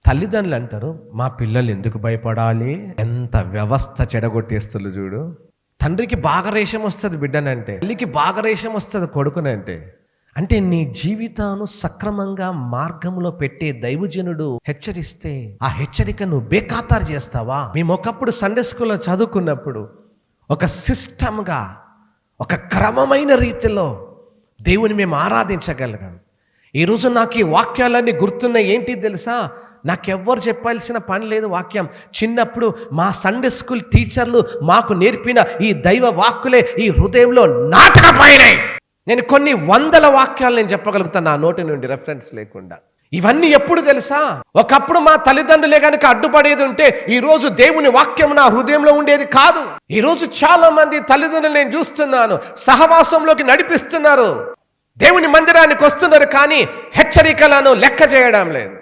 తల్లిదండ్రులు అంటారు, మా పిల్లలు ఎందుకు భయపడాలి? ఎంత వ్యవస్థ చెడగొట్టేస్తులు చూడు. తండ్రికి బాగా రేషం వస్తుంది బిడ్డనంటే, తల్లికి బాగా రేషం వస్తుంది కొడుకునంటే. అంటే నీ జీవితాన్ని సక్రమంగా మార్గంలో పెట్టే దైవజనుడు హెచ్చరిస్తే ఆ హెచ్చరిక నువ్వు బేఖాతారు చేస్తావా? మేము ఒకప్పుడు సండే స్కూల్లో చదువుకున్నప్పుడు ఒక సిస్టమ్గా, ఒక క్రమమైన రీతిలో దేవుని మేము ఆరాధించగలిగాం. ఈరోజు నాకు ఈ వాక్యాలన్నీ గుర్తున్నాయి. ఏంటి తెలుసా? నాకెవ్వరు చెప్పాల్సిన పని లేదు. వాక్యం చిన్నప్పుడు మా సండే స్కూల్ టీచర్లు మాకు నేర్పిన ఈ దైవ వాక్కులే ఈ హృదయంలో నాటకపోయినాయి. నేను కొన్ని వందల వాక్యాలు నేను చెప్పగలుగుతాను నా నోటి నుండి రెఫరెన్స్ లేకుండా. ఇవన్నీ ఎప్పుడు తెలుసా? ఒకప్పుడు మా తల్లిదండ్రులే కనుక అడ్డుపడేది ఉంటే ఈరోజు దేవుని వాక్యం నా హృదయంలో ఉండేది కాదు. ఈరోజు చాలా మంది తల్లిదండ్రులు నేను చూస్తున్నాను, సహవాసంలోకి నడిపిస్తున్నారు, దేవుని మందిరానికి వస్తున్నారు, కానీ హెచ్చరికలను లెక్క చేయడం లేదు.